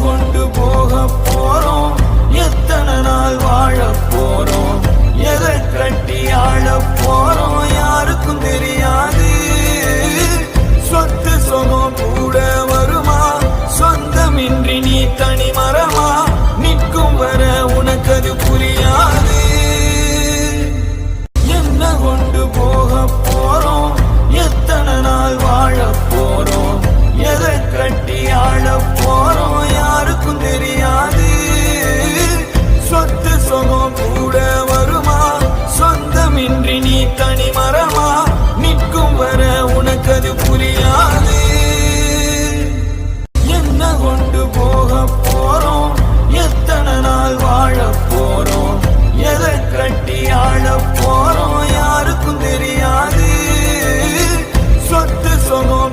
கொண்டு போக போறோம், எத்தனை நாள் வாழ போறோம், எதை கட்டி ஆள போறோம் யாருக்கும் தெரியாது. சொத்து சொகம் கூட வருமா, சொந்தமின்றி நீ தனி மரமா, நிற்கும் வர உனக்கு அது புரியாது. என்ன கொண்டு போக போறோம், எத்தனை நாள் வாழ போறோம், எதை கட்டி ஆள போறோம் யாருக்கும் தெரியாது. சொத்து சொகம் கூட வருமா, சொந்தமின்றி நீ தனி மரமா, நிற்கும் வர உனக்கு அது புரியாது. என்ன கொண்டு போக போறோம், எத்தனை நாள் வாழ போறோம், எதை கட்டி ஆள போறோம் யாருக்கும் தெரியாது. சொத்து சொகம்